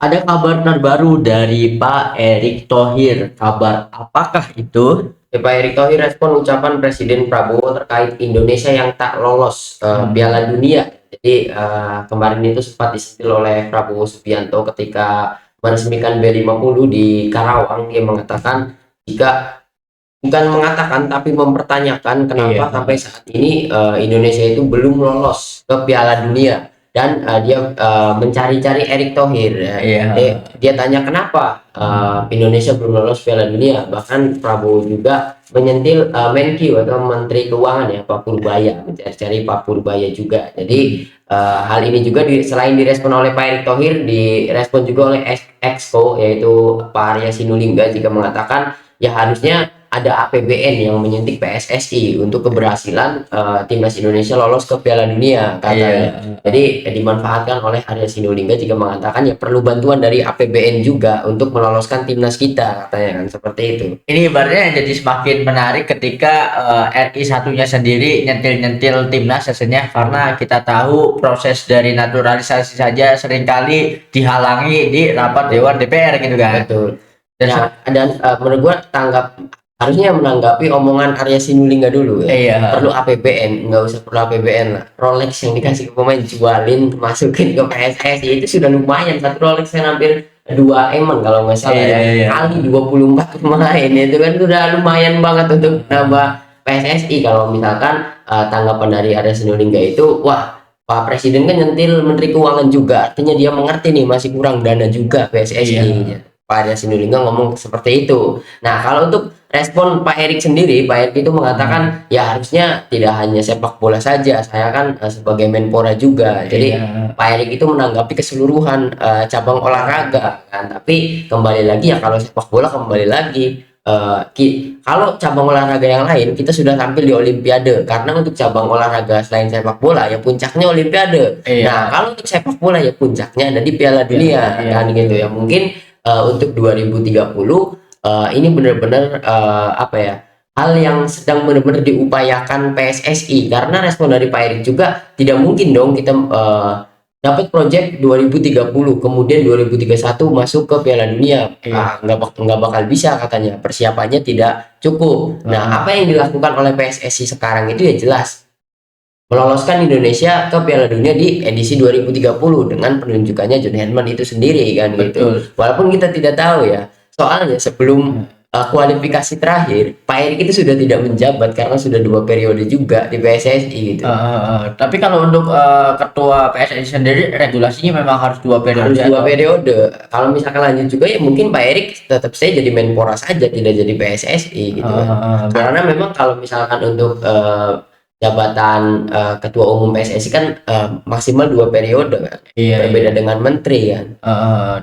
Ada kabar terbaru dari Pak Erick Thohir. Kabar apakah itu? Pak Erick Thohir respon ucapan Presiden Prabowo terkait Indonesia yang tak lolos Piala Dunia. Jadi kemarin itu sempat disentil oleh Prabowo Subianto ketika meresmikan B50 di Karawang. Dia mengatakan jika bukan mengatakan tapi mempertanyakan kenapa sampai saat ini Indonesia itu belum lolos ke Piala Dunia dan dia mencari-cari Erick Thohir ya. Dia tanya kenapa Indonesia belum lolos Piala Dunia. Bahkan Prabowo juga menyentil Menkyu atau Menteri Keuangan ya Pak Purbaya, mencari-cari Pak Purbaya juga. Jadi hal ini juga selain direspon oleh Pak Erick Thohir, direspon juga oleh Exco yaitu Pak Arya Sinulinga jika mengatakan ya harusnya ada APBN yang menyuntik PSSI untuk keberhasilan timnas Indonesia lolos ke Piala Dunia katanya. Jadi dimanfaatkan oleh Arya Sinulinga jika mengatakan ya perlu bantuan dari APBN juga untuk meloloskan timnas kita katanya kan seperti itu. Ini ibaratnya jadi semakin menarik ketika RI satunya sendiri nyentil-nyentil timnas sebenarnya, karena kita tahu proses dari naturalisasi saja seringkali dihalangi di rapat Dewan DPR gitu kan. Betul. Dan menurut gua harusnya menanggapi omongan Arya Sinulinga dulu ya. Perlu APBN, nggak usah perlu APBN lah. Rolex yang dikasih ke pemain jualin, masukin ke PSSI itu sudah lumayan. Satu Rolex kan hampir 2 M kalau nggak salah ya. Kali 24 pemain itu kan sudah lumayan banget untuk nambah PSSI. Kalau misalkan tanggapan dari Arya Sinulinga itu, wah Pak Presiden kan nyentil Menteri Keuangan juga, artinya dia mengerti nih masih kurang dana juga PSSI. Pak Arya Sinulinga ngomong seperti itu. Nah, kalau untuk respon Pak Erick sendiri, Pak Erick itu mengatakan ya harusnya tidak hanya sepak bola saja, saya kan sebagai Menpora juga. Jadi Pak Erick itu menanggapi keseluruhan cabang olahraga kan. Tapi kembali lagi ya kalau sepak bola kembali lagi kalau cabang olahraga yang lain kita sudah tampil di Olimpiade, karena untuk cabang olahraga selain sepak bola ya puncaknya Olimpiade. Nah, kalau untuk sepak bola ya puncaknya ada di Piala Dunia kan gitu ya. Mungkin untuk 2030 ini benar-benar apa ya, hal yang sedang benar-benar diupayakan PSSI, karena respon dari Pak Erick juga tidak mungkin dong kita dapat project 2030 kemudian 2031 masuk ke Piala Dunia. Nggak bakal bisa katanya, persiapannya tidak cukup. Nah, apa yang dilakukan oleh PSSI sekarang itu ya jelas meloloskan Indonesia ke Piala Dunia di edisi 2030 dengan penunjukannya John Herman itu sendiri kan gitu. Walaupun kita tidak tahu ya, soalnya sebelum kualifikasi terakhir Pak Erick itu sudah tidak menjabat karena sudah 2 periode juga di PSSI gitu. Tapi kalau untuk ketua PSSI sendiri regulasinya memang harus 2 periode. Harus 2 periode. Kalau misalkan lanjut juga ya mungkin Pak Erick tetap saya jadi Menpora saja, tidak jadi PSSI gitu. Karena memang kalau misalkan untuk jabatan ketua umum PSSI kan maksimal 2 periode kan. Berbeda dengan menteri kan.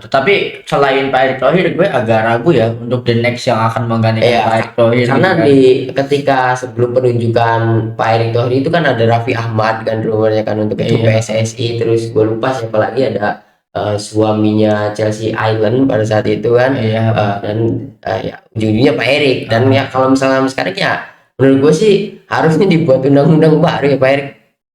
Tetapi selain Pak Erick Thohir, gue agak ragu ya untuk the next yang akan menggantikan Pak Erick Thohir. Karena ketika sebelum penunjukan Pak Erick Thohir itu kan ada Raffi Ahmad kan rumornya kan untuk ketua PSSI, terus gue lupa siapa lagi, ada suaminya Chelsea Island pada saat itu kan. Dan ya ujung-ujungnya Pak Erick. Dan ya kalau misalnya sekarang ya menurut gue sih harusnya dibuat undang-undang baru ya Pak Erick.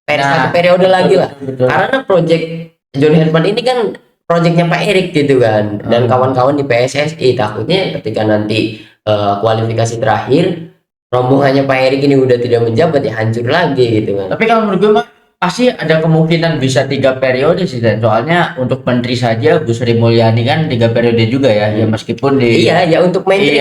Satu periode lagi lah. Karena project John Herman ini kan projectnya Pak Erick gitu kan, dan kawan-kawan di PSSI. Takutnya ketika nanti kualifikasi terakhir rombongannya Pak Erick ini udah tidak menjabat ya hancur lagi gitu kan. Tapi kalau menurut gue mah pasti ada kemungkinan bisa 3 periode sih, dan soalnya untuk menteri saja Bu Sri Mulyani kan 3 periode juga ya. Ya meskipun ya untuk menteri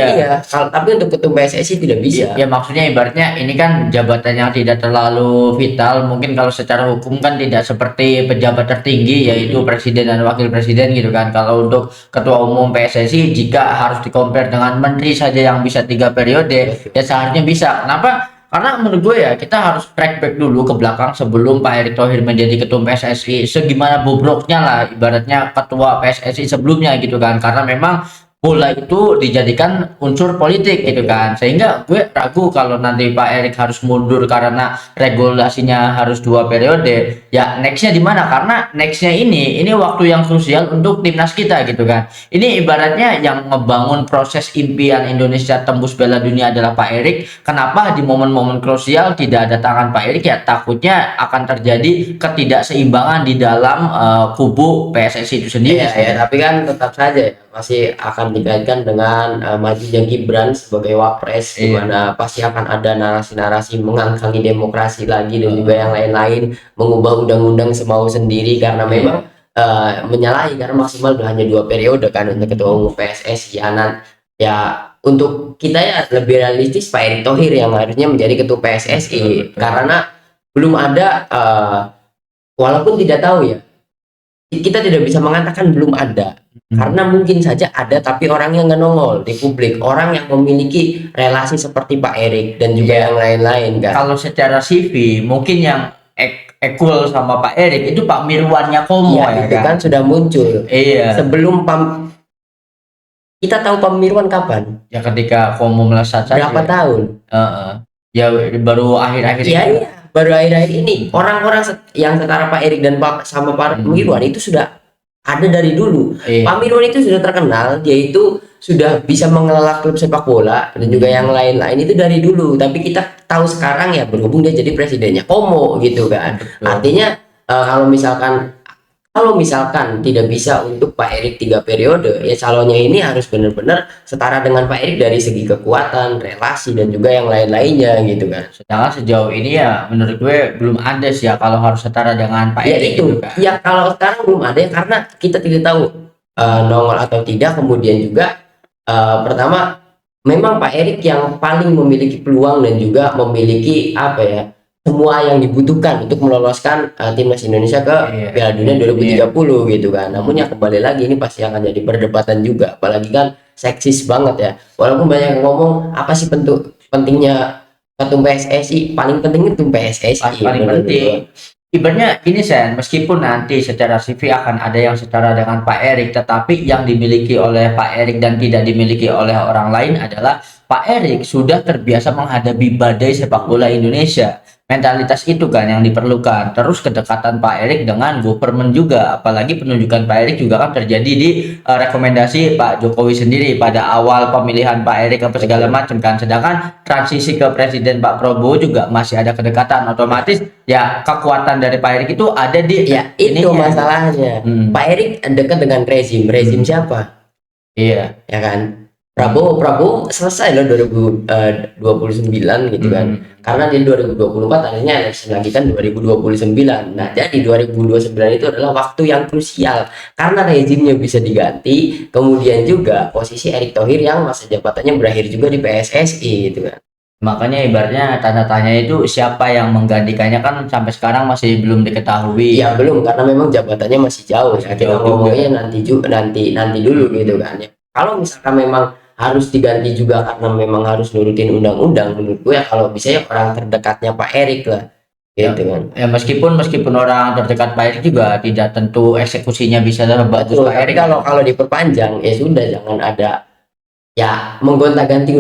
tapi untuk ketua PSSI tidak bisa. Ya maksudnya ibaratnya ini kan jabatan yang tidak terlalu vital, mungkin kalau secara hukum kan tidak seperti pejabat tertinggi yaitu presiden dan wakil presiden gitu kan. Kalau untuk ketua umum PSSI jika harus di-compare dengan menteri saja yang bisa 3 periode ya seharusnya bisa. Kenapa? Karena menurut gue ya kita harus track back dulu ke belakang sebelum Pak Erick Thohir menjadi ketua PSSI, segimana bobroknya lah ibaratnya ketua PSSI sebelumnya gitu kan. Karena memang bola itu dijadikan unsur politik gitu kan, sehingga gue ragu kalau nanti Pak Erik harus mundur karena regulasinya harus 2 periode. Ya nextnya di mana? Karena nextnya ini waktu yang krusial untuk timnas kita gitu kan. Ini ibaratnya yang ngebangun proses impian Indonesia tembus Piala Dunia adalah Pak Erik. Kenapa di momen-momen krusial tidak ada tangan Pak Erik? Ya takutnya akan terjadi ketidakseimbangan di dalam kubu PSSI itu sendiri. Ya, tapi kan tetap saja ya, masih akan dikaitkan dengan majunya Gibran sebagai wapres, di mana pasti akan ada narasi-narasi mengangkangi demokrasi lagi dan juga yang lain-lain, mengubah undang-undang semau sendiri karena memang menyalahi karena maksimal hanya 2 periode kan untuk ketua umum PSSI. Ya untuk kita ya lebih realistis Pak Erick Thohir yang harusnya menjadi ketua PSSI karena belum ada walaupun tidak tahu ya, kita tidak bisa mengatakan belum ada karena mungkin saja ada tapi orang yang nggak nongol di publik, orang yang memiliki relasi seperti Pak Erik dan juga yang lain-lain kan. Kalau secara CV mungkin yang equal sama Pak Erik itu Pak Mirwannya Komo ya itu kan sudah muncul sebelum kita tahu Pak Mirwan kapan ya, ketika Komo melesat saja berapa tahun ya baru akhir-akhir iya baru akhir-akhir ini orang-orang yang setara Pak Erik dan Pak Mirwan itu sudah ada dari dulu. Pak Mirwan itu sudah terkenal, dia itu sudah bisa mengelola klub sepak bola dan juga yang lain-lain itu dari dulu. Tapi kita tahu sekarang ya berhubung dia jadi presidennya Komo gitu kan. Artinya kalau misalkan tidak bisa untuk Pak Erik 3 periode, ya calonnya ini harus benar-benar setara dengan Pak Erik dari segi kekuatan, relasi dan juga yang lain-lainnya gitu kan. Sedangkan sejauh ini ya menurut gue belum ada sih ya kalau harus setara dengan Pak Erik itu. Kan. Ya kalau sekarang belum ada ya karena kita tidak tahu nongol atau tidak. Kemudian juga pertama memang Pak Erik yang paling memiliki peluang dan juga memiliki semua yang dibutuhkan untuk meloloskan timnas Indonesia ke Piala Dunia 2030 gitu kan. Namun ya kembali lagi ini pasti akan jadi perdebatan juga, apalagi kan seksis banget ya. Walaupun banyak yang ngomong apa sih pentingnya ketum PSSI, paling penting itu PSSI paling penting. Ibaratnya ini Sen, meskipun nanti secara CV akan ada yang setara dengan Pak Erik, tetapi yang dimiliki oleh Pak Erik dan tidak dimiliki oleh orang lain adalah Pak Erik sudah terbiasa menghadapi badai sepak bola Indonesia. Mentalitas itu kan yang diperlukan. Terus kedekatan Pak Erik dengan government juga, apalagi penunjukan Pak Erik juga kan terjadi di rekomendasi Pak Jokowi sendiri pada awal pemilihan Pak Erik apa segala macam kan. Sedangkan transisi ke Presiden Pak Prabowo juga masih ada kedekatan, otomatis ya kekuatan dari Pak Erik itu ada di itu masalahnya. Pak Erik dekat dengan rezim siapa? Iya ya kan. Prabowo selesai loh 2029 gitu kan. Karena di 2024 akhirnya eleksi lagi kan 2029. Nah, jadi 2029 itu adalah waktu yang krusial karena rezimnya bisa diganti, kemudian juga posisi Erick Thohir yang masa jabatannya berakhir juga di PSSI gitu kan. Makanya ibaratnya tanda tanya itu siapa yang menggantikannya kan sampai sekarang masih belum diketahui. Ya belum, karena memang jabatannya masih jauh ya. Kita ngomongnya nanti dulu gitu kan ya. Kalau misalkan memang harus diganti juga karena memang harus nurutin undang-undang, menurut gue ya kalau bisa ya orang terdekatnya Pak Erik lah gitu kan. Ya meskipun orang terdekat Pak Erik juga tidak tentu eksekusinya bisa bagus Pak Erik. Kalau diperpanjang ya sudah, jangan ada ya menggonta-ganti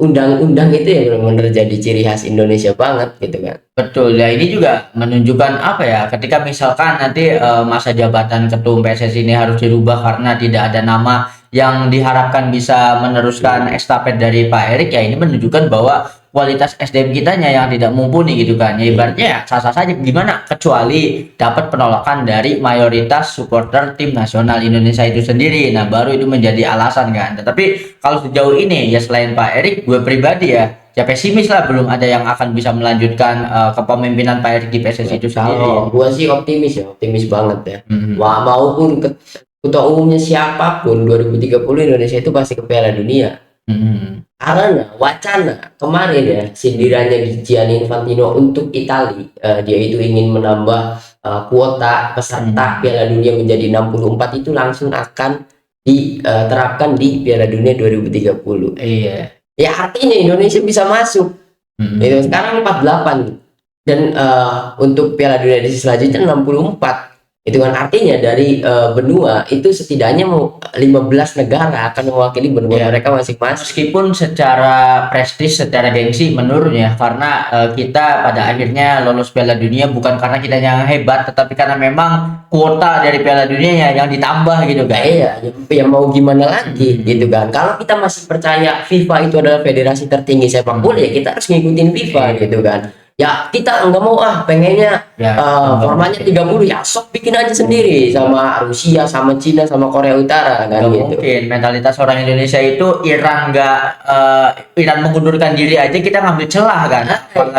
undang-undang itu ya benar-benar jadi ciri khas Indonesia banget gitu kan. Betul ya, ini juga menunjukkan apa ya, ketika misalkan nanti masa jabatan ketum PSSI ini harus dirubah karena tidak ada nama yang diharapkan bisa meneruskan estafet dari Pak Erik, ya ini menunjukkan bahwa kualitas SDM kitanya yang tidak mumpuni gitu kan. Ya ibaratnya ya sah-sah saja, gimana kecuali dapat penolakan dari mayoritas supporter tim nasional Indonesia itu sendiri. Nah, baru itu menjadi alasan kan. Tetapi kalau sejauh ini ya selain Pak Erik, gue pribadi ya pesimis lah, belum ada yang akan bisa melanjutkan kepemimpinan Pak Erik di PSSI itu sendiri. Kalau gue sih optimis banget ya. Wah, maupun ketua umumnya siapapun 2030 Indonesia itu pasti ke Piala Dunia. Karena wacana kemarin ya sindirannya Gianni Infantino untuk Italia, dia itu ingin menambah kuota peserta Piala Dunia menjadi 64, itu langsung akan diterapkan di Piala Dunia 2030. Iya. Ya artinya Indonesia bisa masuk. Itu sekarang 48 dan untuk Piala Dunia di selanjutnya 64. Itu kan artinya dari benua itu setidaknya mau 15 negara akan mewakili benua mereka masing-masing. Meskipun secara prestis, secara gengsi menurun ya, karena kita pada akhirnya lolos Piala Dunia bukan karena kita yang hebat, tetapi karena memang kuota dari Piala Dunia yang ditambah gitu kan. Iya, ya mau gimana lagi gitu kan. Kalau kita masih percaya FIFA itu adalah federasi tertinggi sepak bola, ya kita harus ngikutin FIFA gitu kan. Ya kita nggak mau pengennya formanya 30, ya sok bikin aja sendiri sama Rusia, sama Cina, sama Korea Utara kan gitu. Mungkin mentalitas orang Indonesia itu Iran Iran mengundurkan diri aja kita ngambil celah kan.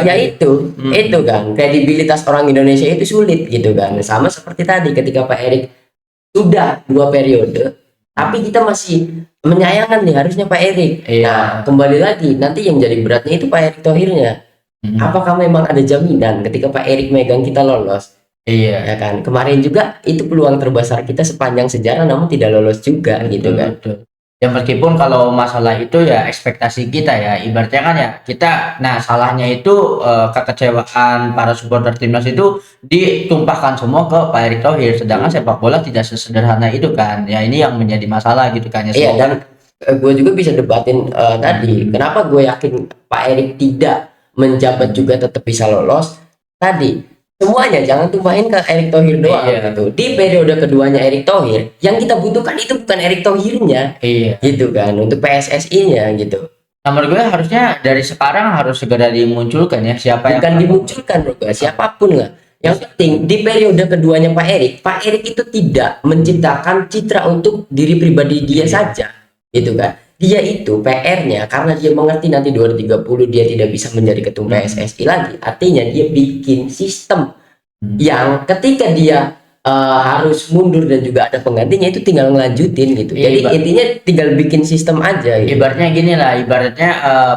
Ya itu kan kredibilitas orang Indonesia itu sulit gitu kan. Sama seperti tadi ketika Pak Erik sudah 2 periode, tapi kita masih menyayangkan nih harusnya Pak Erik. Nah kembali lagi nanti yang jadi beratnya itu Pak Erik Thohirnya. Apakah memang ada jaminan ketika Pak Erik megang kita lolos? Iya. Ya kan. Kemarin juga itu peluang terbesar kita sepanjang sejarah, namun tidak lolos juga gitu kan. Betul. Ya meskipun kalau masalah itu ya ekspektasi kita ya, ibaratnya kan ya kita, nah salahnya itu kekecewaan para supporter timnas itu ditumpahkan semua ke Pak Erick Thohir, sedangkan sepak bola tidak sesederhana itu kan. Ya ini yang menjadi masalah gitu kan ya. Iya, dan gue juga bisa debatin tadi kenapa gue yakin Pak Erik tidak menjabat juga tetap bisa lolos. Tadi semuanya jangan tumpahin ke Erick Thohir doang gitu. Di periode keduanya Erick Thohir yang kita butuhkan itu bukan Erick Thohirnya gitu kan, untuk PSSI-nya gitu. Nah, menurut gue harusnya dari sekarang harus segera dimunculkan ya siapa bukan dimunculkan bro, siapapun lah. Yang penting di periode keduanya Pak Erik itu tidak menciptakan citra untuk diri pribadi dia saja gitu kan. Dia itu PR-nya karena dia mengerti nanti 2030 dia tidak bisa menjadi ketum PSSI lagi. Artinya dia bikin sistem yang ketika dia harus mundur dan juga ada penggantinya itu tinggal ngelanjutin gitu. Jadi intinya tinggal bikin sistem aja gitu. Ibaratnya gini lah, ibaratnya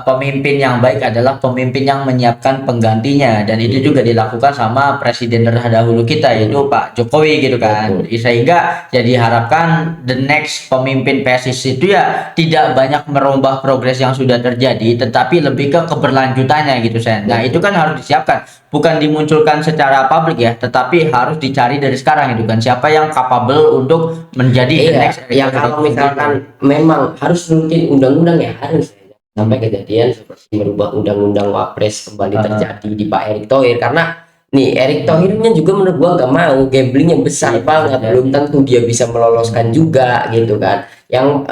pemimpin yang baik adalah pemimpin yang menyiapkan penggantinya, dan itu juga dilakukan sama presiden terdahulu kita yaitu Pak Jokowi gitu kan. Sehingga jadi harapkan the next pemimpin PSSI itu ya tidak banyak merubah progres yang sudah terjadi, tetapi lebih ke keberlanjutannya gitu Sen. Nah itu kan harus disiapkan, bukan dimunculkan secara publik ya, tetapi harus dicari dari sekarang itu kan siapa yang capable untuk menjadi the next. Ya kalau misalkan memang harus nurutin undang-undang ya harus sampai kejadian seperti merubah undang-undang Wapres kembali terjadi di Pak Erick Thohir, karena nih Erick Thohirnya juga menurut gua gak mau, gambling yang besar banget, belum tentu dia bisa meloloskan juga gitu kan. Yang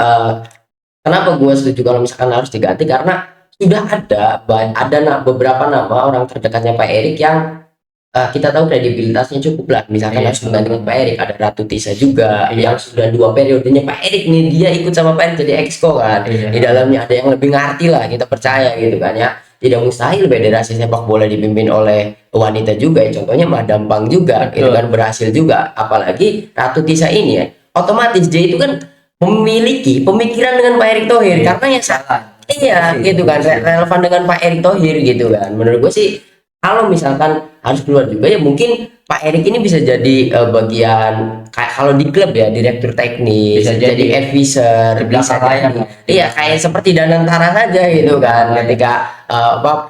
kenapa gua setuju kalau misalkan harus diganti, karena sudah ada beberapa nama orang terdekatnya Pak Erik yang kita tahu kredibilitasnya cukup lah, misalkan harus menggantikan Pak Erik. Ada Ratu Tisa juga yang sudah 2 periodenya Pak Erik nih, dia ikut sama Pak Erik jadi exco kan. Di dalamnya ada yang lebih ngerti lah, kita percaya gitu kan ya. Tidak mustahil federasi sepak bola dipimpin oleh wanita juga ya, contohnya Madam Bang juga gitu kan, berhasil juga. Apalagi Ratu Tisa ini ya, otomatis dia itu kan memiliki pemikiran dengan Pak Erick Thohir karena yang salah gitu kan, relevan dengan Pak Erick Thohir gitu kan. Menurut gue sih kalau misalkan harus keluar juga ya mungkin Pak Erik ini bisa jadi bagian kayak kalau di klub ya direktur teknis, bisa jadi advisor, bisa iya kayak seperti Danantara saja gitu kan, ketika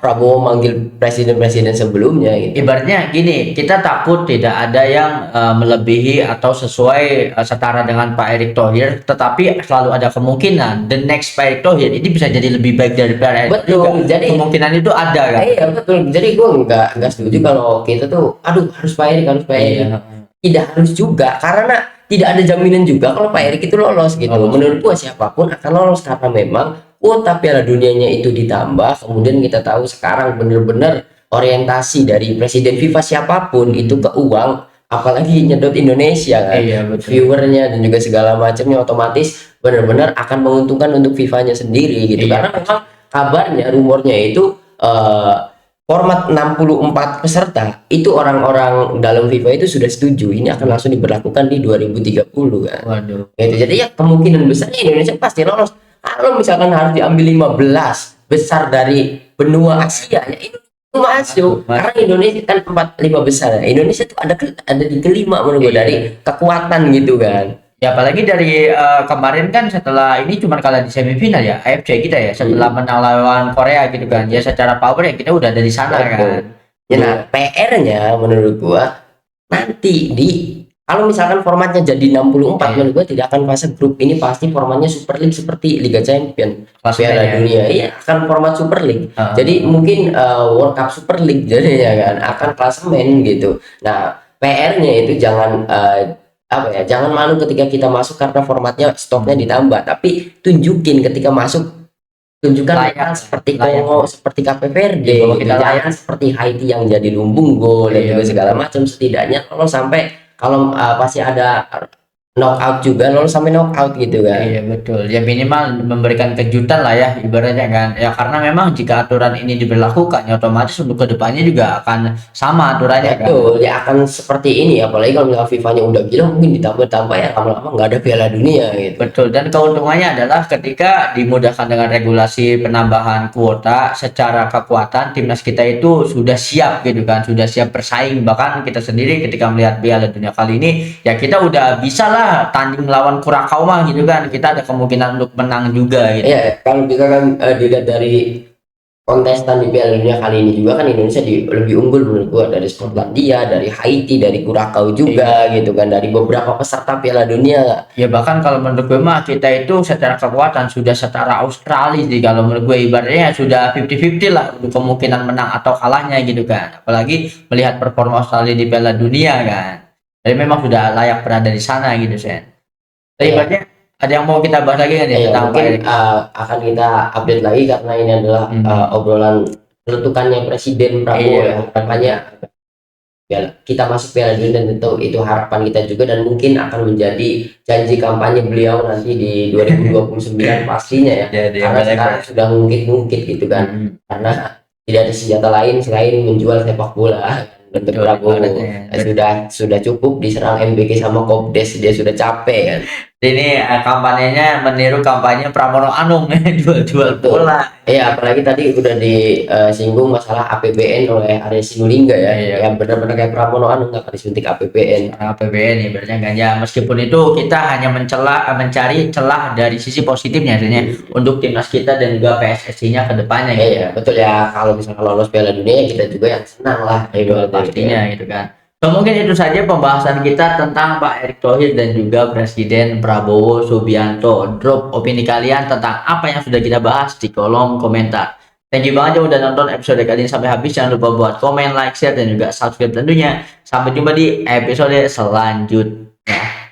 Prabowo manggil presiden-presiden sebelumnya gitu. Ibaratnya gini, kita takut tidak ada yang melebihi atau sesuai setara dengan Pak Erick Thohir, tetapi selalu ada kemungkinan the next Pak Erick Thohir ini bisa jadi lebih baik dari Pak Erick. Betul, jadi kemungkinan itu ada kan. Iya betul, jadi gue nggak setuju kalau kita tuh harus Pak Erik. Tidak harus juga, karena tidak ada jaminan juga kalau Pak Erik itu lolos gitu. Menurut gua siapapun akan lolos karena memang kuota Piala Dunianya itu ditambah. Kemudian kita tahu sekarang benar-benar orientasi dari presiden FIFA siapapun itu ke uang, apalagi nyedot Indonesia kan, viewernya dan juga segala macamnya, otomatis benar-benar akan menguntungkan untuk FIFA-nya sendiri gitu. Karena memang kabarnya, rumornya itu format 64 peserta itu orang-orang dalam FIFA itu sudah setuju ini akan langsung diberlakukan di 2030 kan. Waduh. Gitu. Jadi ya kemungkinan besarnya Indonesia pasti lolos. Kalau misalkan harus diambil 15 besar dari benua Asia ya itu masuk. Karena Indonesia kan 5 besar. Indonesia tuh ada di kelima menurut gue dari kekuatan gitu kan. Ya apalagi dari kemarin kan setelah ini cuma kalah di semifinal ya AFC kita ya, setelah menang lawan Korea gitu kan. Ya secara power ya kita udah ada di sana kan. Ya, nah PR-nya menurut gua nanti di Kalau misalkan formatnya jadi 64, Iya. menurut gue tidak akan fase grup, ini pasti formatnya Super League seperti Liga Champion, Klasemen Piala ya. Dunia, iya akan format Super League. Jadi Heeh. mungkin World Cup Super League jadinya kan, akan klasemen gitu. Nah, PR-nya itu jangan apa ya, jangan malu ketika kita masuk karena formatnya stoknya ditambah, tapi tunjukin ketika masuk, tunjukkan Layak, mental seperti layak. Kongo, seperti Cape Verde, Iya, bahwa gitu. kita layak. Jangan seperti Haiti yang jadi lumbung gol dan Iya, juga segala betul. macam. Setidaknya kalau sampai, kalau pasti ada knockout juga, lolos sampai knockout gitu kan. Iya betul, ya minimal memberikan kejutan lah ya ibaratnya kan ya, karena memang jika aturan ini diberlakukan ya otomatis untuk kedepannya juga akan sama aturannya kan. Betul, ya akan seperti ini, apalagi kalau misalnya FIFA-nya udah gila, mungkin ditambah-tambah ya lama-lama nggak ada Piala Dunia gitu. Betul, dan keuntungannya adalah ketika dimudahkan dengan regulasi penambahan kuota, secara kekuatan timnas kita itu sudah siap gitu kan, sudah siap bersaing. Bahkan kita sendiri ketika melihat Piala Dunia kali ini, ya kita udah bisa lah tanding melawan Kurakau mah gitu kan, kita ada kemungkinan untuk menang juga gitu. Iya, kalau bisa kan dilihat dari kontestan di Piala Dunia kali ini juga kan, Indonesia lebih unggul menurut gua, dari Skotlandia, dari Haiti, dari Kurakau juga Iya. gitu kan, dari beberapa peserta Piala Dunia. Ya bahkan kalau menurut gue mah kita itu secara kekuatan sudah setara Australia sih, kalau menurut gue ibaratnya sudah 50-50 lah untuk kemungkinan menang atau kalahnya gitu kan, apalagi melihat performa Australia di Piala Dunia kan, jadi memang sudah layak berada di sana gitu Sen. Tapi Iya, ibaratnya ada yang mau kita bahas lagi kan ya iya tentang Pak mungkin Erik? akan kita update lagi karena ini adalah Hmm. obrolan penutukannya Presiden Prabowo Iya ya. betul. Harapannya kita masuk Piala Dunia, dan tentu itu harapan kita juga, dan mungkin akan menjadi janji kampanye beliau nanti di 2029 pastinya ya, Jadi yang karena sekarang benar. sudah ngungkit-ngungkit gitu kan, Hmm. karena tidak ada senjata lain selain menjual sepak bola. Untuk Betul Prabowo ibaratnya. sudah cukup diserang MBK sama Kopdes, dia sudah capek kan. Ini kampanyenya meniru kampanye Pramono Anung jual-jual Betul. bola. Iya, apalagi tadi udah disinggung masalah APBN oleh Arya Sinulinga ya. Iya. Ya benar-benar kayak Pramono Anung, nggak akan disuntik APBN. APBN ibaratnya ganja, meskipun itu kita hanya mencari celah dari sisi positifnya sebenarnya untuk timnas kita dan juga PSSI-nya ke depannya gitu Iya, kan. betul ya. Kalau misalnya lolos Piala Dunia, ya kita juga yang senang lah. Betul Ibaratnya gitu ya. pastinya gitu kan. So, mungkin itu saja pembahasan kita tentang Pak Erick Thohir dan juga Presiden Prabowo Subianto. Drop opini kalian tentang apa yang sudah kita bahas di kolom komentar. Thank you banget yang udah nonton episode kali ini sampai habis. Jangan lupa buat komen, like, share, dan juga subscribe tentunya. Sampai jumpa di episode selanjutnya.